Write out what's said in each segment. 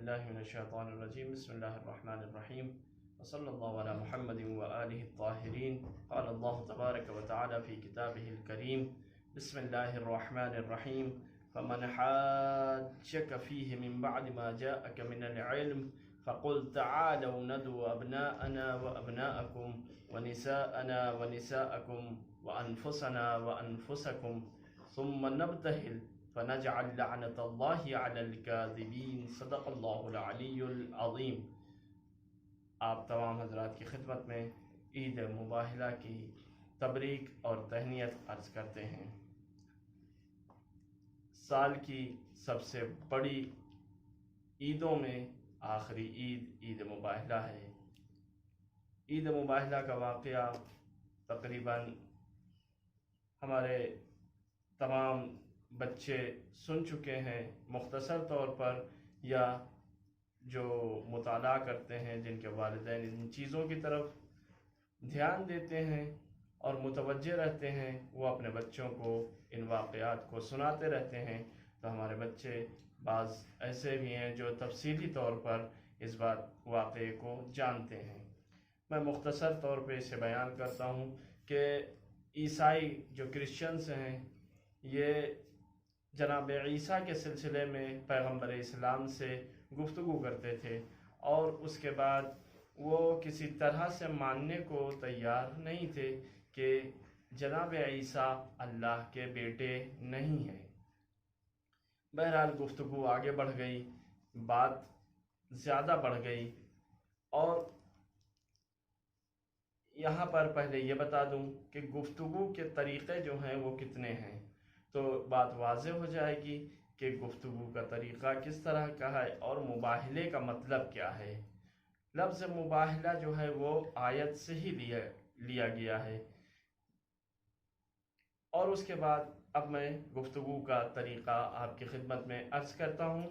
باللہ من الشیطان الرجیم بسم اللہ الرحمن الرحیم وصلی اللہ علی محمد وآلہ الطاہرین قال اللہ تبارک وتعالی فی کتابہ الکریم بسم اللہ الرحمن الرحیم فمن حاجک فیہ من بعد ما جاءک من العلم فقل تعالوا ندعو أبناءنا وأبناءكم ونساءنا ونساءكم وأنفسنا وأنفسكم ثم نبتهل فنجعل لعنة الله على الكاذبين صدق اللہ العلی العظیم۔ آپ تمام حضرات کی خدمت میں عید مباہلہ کی تبریک اور تہنیت عرض کرتے ہیں۔ سال کی سب سے بڑی عیدوں میں آخری عید مباہلہ ہے۔ عید مباہلہ کا واقعہ تقریباً ہمارے تمام بچے سن چکے ہیں، مختصر طور پر، یا جو مطالعہ کرتے ہیں، جن کے والدین ان چیزوں کی طرف دھیان دیتے ہیں اور متوجہ رہتے ہیں، وہ اپنے بچوں کو ان واقعات کو سناتے رہتے ہیں۔ تو ہمارے بچے بعض ایسے بھی ہیں جو تفصیلی طور پر اس واقعے کو جانتے ہیں۔ میں مختصر طور پہ اسے بیان کرتا ہوں کہ عیسائی جو کرسچنز ہیں، یہ جناب عیسیٰ کے سلسلے میں پیغمبر اسلام سے گفتگو کرتے تھے، اور اس کے بعد وہ کسی طرح سے ماننے کو تیار نہیں تھے کہ جناب عیسیٰ اللہ کے بیٹے نہیں ہیں۔ بہرحال گفتگو آگے بڑھ گئی، بات زیادہ بڑھ گئی، اور یہاں پر پہلے یہ بتا دوں کہ گفتگو کے طریقے جو ہیں وہ کتنے ہیں، تو بات واضح ہو جائے گی کہ گفتگو کا طریقہ کس طرح کا ہے اور مباہلے کا مطلب کیا ہے۔ لفظ مباہلہ جو ہے وہ آیت سے ہی لیا گیا ہے، اور اس کے بعد اب میں گفتگو کا طریقہ آپ کی خدمت میں عرض کرتا ہوں۔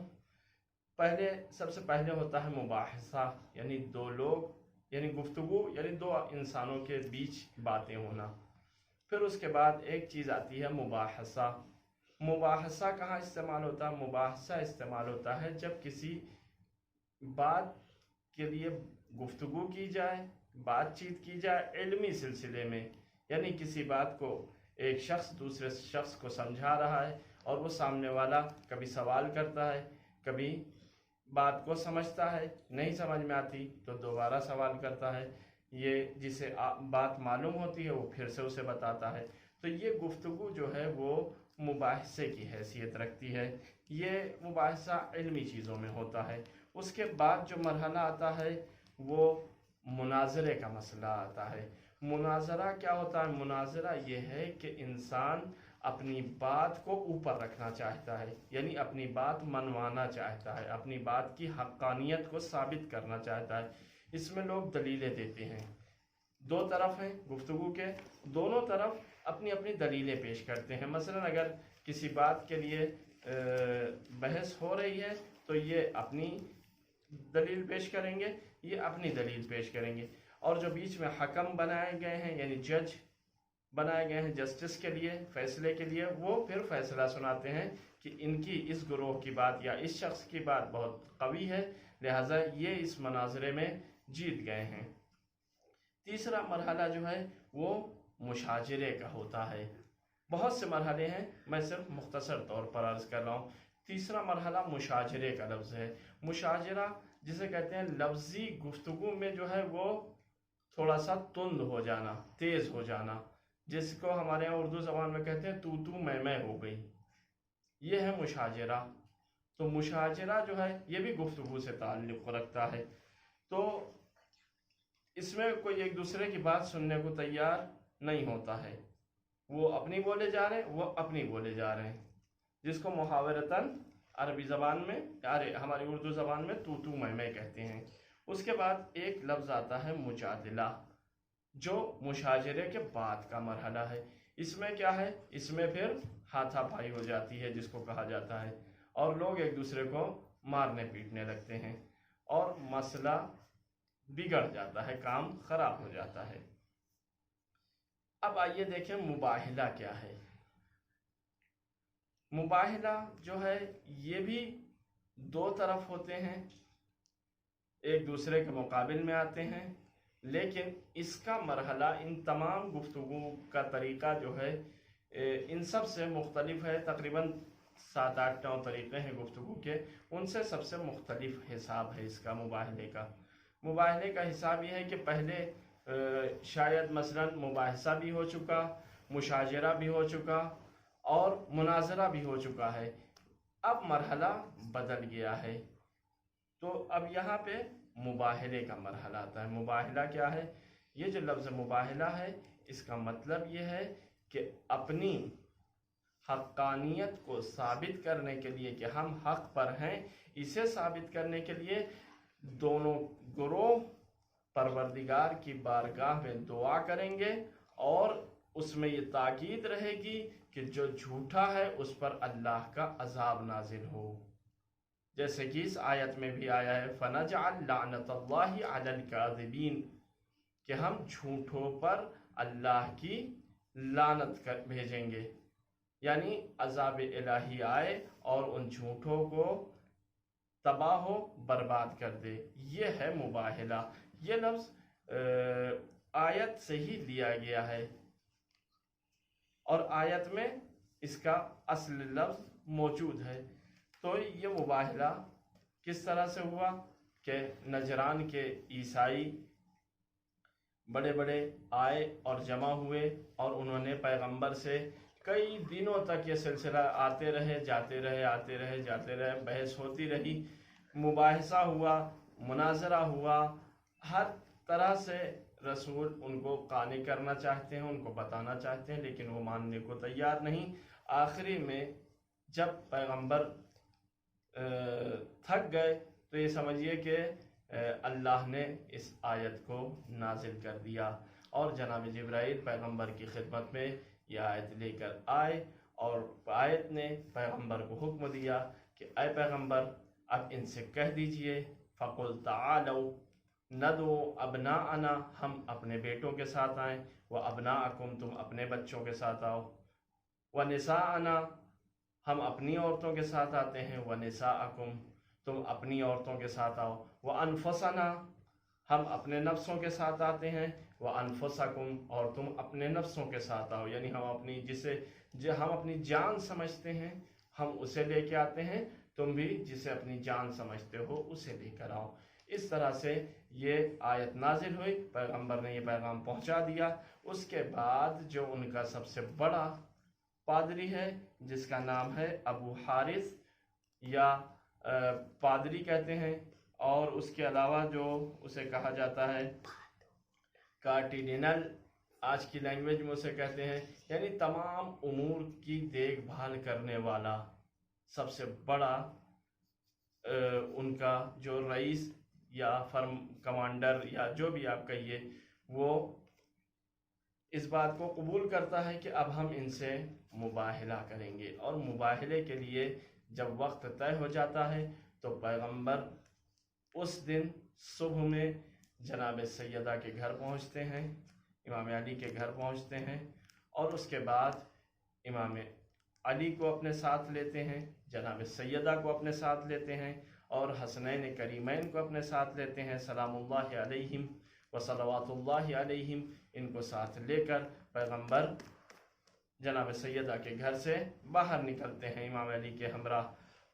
سب سے پہلے ہوتا ہے مباحثہ، یعنی دو لوگ، یعنی گفتگو، یعنی دو انسانوں کے بیچ باتیں ہونا۔ پھر اس کے بعد ایک چیز آتی ہے مباحثہ۔ مباحثہ کہاں استعمال ہوتا ہے؟ مباحثہ استعمال ہوتا ہے جب کسی بات کے لیے گفتگو کی جائے، بات چیت کی جائے علمی سلسلے میں، یعنی کسی بات کو ایک شخص دوسرے شخص کو سمجھا رہا ہے، اور وہ سامنے والا کبھی سوال کرتا ہے، کبھی بات کو سمجھتا ہے، نہیں سمجھ میں آتی تو دوبارہ سوال کرتا ہے، یہ جسے بات معلوم ہوتی ہے وہ پھر سے اسے بتاتا ہے۔ تو یہ گفتگو جو ہے وہ مباحثے کی حیثیت رکھتی ہے۔ یہ مباحثہ علمی چیزوں میں ہوتا ہے۔ اس کے بعد جو مرحلہ آتا ہے وہ مناظرے کا مسئلہ آتا ہے۔ مناظرہ کیا ہوتا ہے؟ مناظرہ یہ ہے کہ انسان اپنی بات کو اوپر رکھنا چاہتا ہے، یعنی اپنی بات منوانا چاہتا ہے، اپنی بات کی حقانیت کو ثابت کرنا چاہتا ہے۔ اس میں لوگ دلیلیں دیتے ہیں، دو طرف ہیں گفتگو کے، دونوں طرف اپنی اپنی دلیلیں پیش کرتے ہیں۔ مثلا اگر کسی بات کے لیے بحث ہو رہی ہے تو یہ اپنی دلیل پیش کریں گے، یہ اپنی دلیل پیش کریں گے، اور جو بیچ میں حکم بنائے گئے ہیں، یعنی جج بنائے گئے ہیں جسٹس کے لیے، فیصلے کے لیے، وہ پھر فیصلہ سناتے ہیں کہ ان کی اس گروہ کی بات یا اس شخص کی بات بہت قوی ہے، لہٰذا یہ اس مناظرے میں جیت گئے ہیں۔ تیسرا مرحلہ جو ہے وہ مشاجرے کا ہوتا ہے۔ بہت سے مرحلے ہیں، میں صرف مختصر طور پر عرض کر رہا ہوں۔ تیسرا مرحلہ مشاجرے کا لفظ ہے۔ مشاجرہ جسے کہتے ہیں لفظی گفتگو میں جو ہے وہ تھوڑا سا تند ہو جانا، تیز ہو جانا، جس کو ہمارے یہاں اردو زبان میں کہتے ہیں تو میں ہو گئی، یہ ہے مشاجرہ۔ تو مشاجرہ جو ہے یہ بھی گفتگو سے تعلق رکھتا ہے۔ تو اس میں کوئی ایک دوسرے کی بات سننے کو تیار نہیں ہوتا ہے، وہ اپنی بولے جا رہے ہیں، وہ اپنی بولے جا رہے ہیں، جس کو محاورتاً عربی زبان میں، ہماری اردو زبان میں تو میں کہتے ہیں۔ اس کے بعد ایک لفظ آتا ہے مجادلہ، جو مشاجرے کے بعد کا مرحلہ ہے۔ اس میں کیا ہے؟ اس میں پھر ہاتھا پائی ہو جاتی ہے، جس کو کہا جاتا ہے، اور لوگ ایک دوسرے کو مارنے پیٹنے لگتے ہیں، اور مسئلہ بگڑ جاتا ہے، کام خراب ہو جاتا ہے۔ اب آئیے دیکھیں مباہلہ کیا ہے۔ مباہلہ جو ہے یہ بھی दो तरफ होते हैं, एक दूसरे के मुकाबिल में आते हैं, लेकिन इसका मरहला इन तमाम गुफ्तगू का तरीक़ा जो है इन सब से मुख्तलिफ है। तकरीबन 7-8-9 तरीक़े हैं गुफ्तगू के, उनसे सबसे मुख्तलिफ हिसाब है इसका मुबाहले का। मुबाहले का हिसाब ये है कि पहले शायद मसलन मुबाहसा भी हो चुका, मुशाजरा भी हो चुका और मुनाजरा भी हो चुका है। अब मरहला बदल गया है, तो अब यहाँ पे मुबाहले का मरहला आता है। मुबाहला क्या है? ये जो लफ्ज़ मुबाहला है, इसका मतलब ये है कि अपनी हक़ानियत को साबित करने के लिए कि हम हक़ पर हैं, इसे साबित करने के लिए दोनों ग्रोह परवरदिगार की बारगाह में दुआ करेंगे और उसमें ये ताकीद रहेगी कि जो झूठा है उस पर अल्लाह का अज़ाब नाजिल हो। जैसे कि इस आयत में भी आया है, फ़नजअल लानतल्लाहि अलल काज़िबीन, कि हम झूठों पर अल्लाह की लानत कर भेजेंगे, यानी अज़ाब इलाही आए और उन झूठों को तबाह हो बर्बाद कर दे। ये है मुबाहला। ये लफ्ज़ आयत से ही लिया गया है और आयत में इसका असल लफ्ज़ मौजूद है। तो ये मुबाहला किस तरह से हुआ कि नजरान के ईसाई बड़े बड़े आए और जमा हुए और उन्होंने पैगंबर से कई दिनों तक ये सिलसिला आते रहे जाते रहे, आते रहे जाते रहे, बहस होती रही, मुबाहसा हुआ, मुनाजरा हुआ, हर तरह से रसूल उनको काने करना चाहते हैं, उनको बताना चाहते हैं, लेकिन वो मानने को तैयार नहीं। आखिरी में जब पैगंबर थक गए तो ये समझिए कि अल्लाह ने इस आयत को नाजिल कर दिया और जनाब जिब्राइल पैगंबर की खिदमत में यह आयत लेकर आए और आयत ने पैगंबर को हुक्म दिया कि ऐ पैगंबर, अब इनसे कह दीजिए, फ़कुल तालौ नदो अबनाअना, हम अपने बेटों के साथ आएँ, व अबनाअकुम, तुम अपने बच्चों के साथ आओ, व निसाअना, हम अपनी औरतों के साथ आते हैं, व निसाअकुम, तुम अपनी औरतों के साथ आओ, व अनफुसना, हम अपने नफ्सों के साथ आते हैं, व अनफुसकुम, और तुम अपने नफ्सों के साथ आओ, यानी हम अपनी जो हम अपनी जान समझते हैं हम उसे लेके आते हैं, तुम भी जिसे अपनी जान समझते हो उसे लेकर आओ। इस तरह से ये आयत नाजिल हुई, पैगंबर ने ये पैगाम पहुंचा दिया। उसके बाद जो उनका सबसे बड़ा पादरी है जिसका नाम है अबू हारिस या पादरी कहते हैं, और उसके अलावा जो उसे कहा जाता है कार्डिनल, आज की लैंग्वेज में उसे कहते हैं, यानी तमाम उमूर की देखभाल करने वाला सबसे बड़ा उनका जो रईस या फर्म कमांडर या जो भी आप कहिए, वो इस बात को कबूल करता है कि अब हम इनसे मुबाहला करेंगे। और मुबाहले के लिए जब वक्त तय हो जाता है तो पैगंबर उस दिन सुबह में जनाब सैयदा के घर पहुंचते हैं, इमाम अली के घर पहुंचते हैं, और उसके बाद इमाम अली को अपने साथ लेते हैं, जनाब सैयदा को अपने साथ लेते हैं, और हसनैन करीमैन को अपने साथ लेते हैं, सलामुल्लाहि अलैहिम व सलवातुल्लाहि अलैहिम। इनको साथ लेकर पैगंबर जनाब सैयदा के घर से बाहर निकलते हैं इमाम अली के हमरा।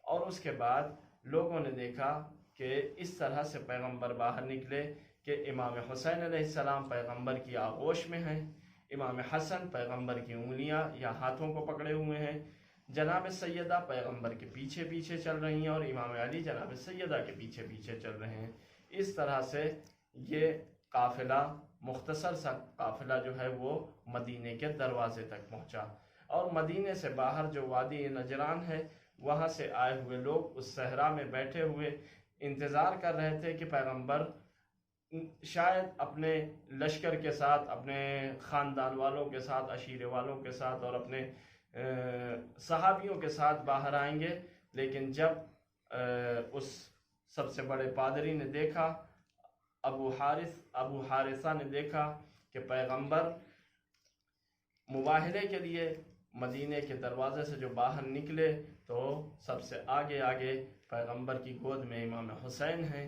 और उसके बाद लोगों ने देखा कि इस तरह से पैगंबर बाहर निकले कि इमाम हुसैन अलैहिस्सलाम पैगंबर की आगोश में हैं, इमाम हसन पैगंबर की उंगलियां या हाथों को पकड़े हुए हैं, जनाब सैयदा पैगंबर के पीछे पीछे चल रही हैं और इमाम अली जनाब सैयदा के पीछे पीछे चल रहे हैं। इस तरह से ये काफिला, मुख्तसर सा काफिला जो है वो मदीने के दरवाजे तक पहुंचा, और मदीने से बाहर जो वादी नजरान है वहाँ से आए हुए लोग उस सहरा में बैठे हुए इंतज़ार कर रहे थे कि पैगंबर शायद अपने लश्कर के साथ, अपने ख़ानदान वालों के साथ, अशीरे वालों के साथ और अपने सहाबियों के साथ बाहर आएंगे। लेकिन जब उस सबसे बड़े पादरी ने देखा, अबू हारिसा ने देखा कि पैगंबर मुबाहले के लिए मदीने के दरवाजे से जो बाहर निकले तो सबसे आगे आगे पैगंबर की गोद में इमाम हुसैन हैं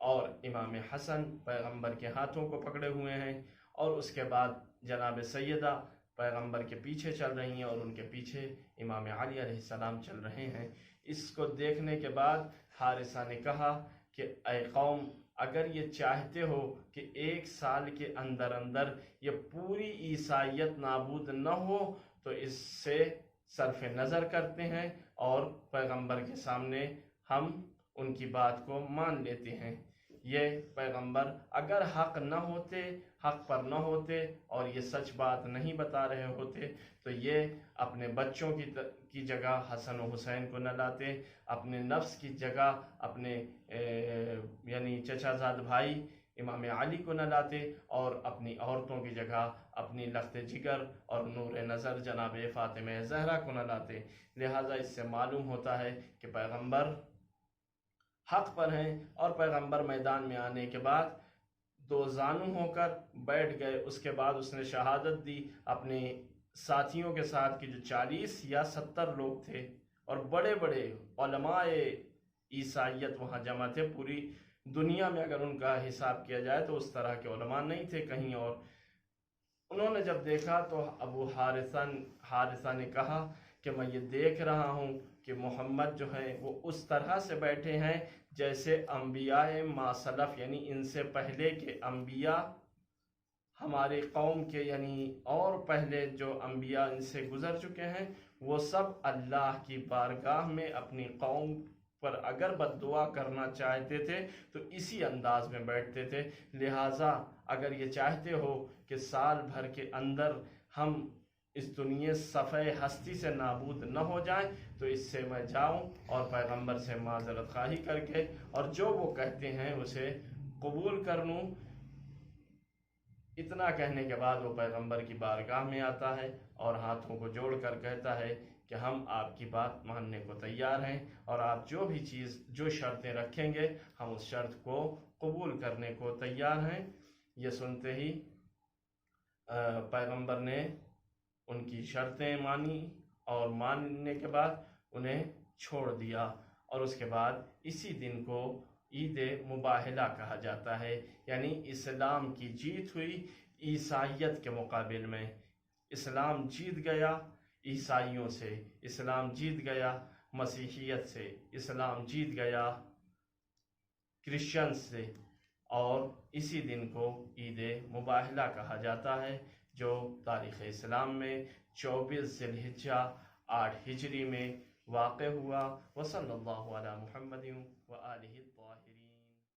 और इमाम हसन पैगंबर के हाथों को पकड़े हुए हैं, और उसके बाद जनाब सैयदा पैगंबर के पीछे चल रही हैं और उनके पीछे इमाम अली अलैहिस्सलाम चल रहे हैं। इसको देखने के बाद हारिसा ने कहा कि ऐ कौम, अगर ये चाहते हो कि 1 साल के अंदर अंदर ये पूरी ईसाइयत नाबूद न हो तो इससे सरफ नज़र करते हैं और पैगंबर के सामने हम उनकी बात को मान लेते हैं। ये पैगंबर अगर हक न होते, हक पर न होते और ये सच बात नहीं बता रहे होते तो ये अपने बच्चों की जगह हसन और हुसैन को न लाते, अपने नफ्स की जगह अपने यानी चचाजाद भाई इमाम अली को न लाते, और अपनी औरतों की जगह अपनी लख्त जिगर और नूर नज़र जनाब फ़ातिमा ज़हरा को न लाते। लिहाजा इससे मालूम होता है कि पैगंबर हक पर हैं, और पैगंबर मैदान में आने के बाद 2 ज़ानू होकर बैठ गए। उसके बाद उसने शहादत दी अपने साथियों के साथ कि जो 40 या 70 लोग थे, और बड़े बड़े उलमाए ईसाइयत वहाँ जमा थे। पूरी दुनिया में अगर उनका हिसाब किया जाए तो उस तरह के उलमा नहीं थे कहीं और। उन्होंने जब देखा तो अबू हारिसा ने कहा कि मैं ये देख रहा हूँ कि मोहम्मद जो है वो उस तरह से बैठे हैं जैसे अंबियाए मासलफ, यानी इनसे पहले के अंबिया, हमारे कौम के यानी और पहले जो अंबिया इनसे गुजर चुके हैं, वो सब अल्लाह की बारगाह में अपनी कौम पर अगर बद्दुआ करना चाहते थे तो इसी अंदाज में बैठते थे। लिहाजा अगर ये चाहते हो कि साल भर के अंदर हम इस दुनिया सफ़े हस्ती से नाबूद न हो जाएं तो इससे मैं जाऊं और पैगंबर से माजरत खाही करके और जो वो कहते हैं उसे कबूल कर लूं। इतना कहने के बाद वो पैगंबर की बारगाह में आता है और हाथों को जोड़कर कहता है कि हम आपकी बात मानने को तैयार हैं, और आप जो भी चीज़, जो शर्तें रखेंगे हम उस शर्त को कबूल करने को तैयार हैं। ये सुनते ही पैगंबर ने उनकी शर्तें मानी, और मानने के बाद उन्हें छोड़ दिया, और उसके बाद इसी दिन को ईद मुबाहला कहा जाता है, यानी इस्लाम की जीत हुई ईसाइयत के मुकाबिल में। इस्लाम जीत गया ईसाइयों से, इस्लाम जीत गया मसीहियत से, इस्लाम जीत गया क्रिश्चियन से, और इसी दिन को ईद मुबाहला कहा जाता है, जो तारीख़ इस्लाम में 24 ज़िलहिज्जा 8 हिजरी में वाक़ हुआ। वसल्लल्लाहु अला मुहम्मदिन व आलिहि।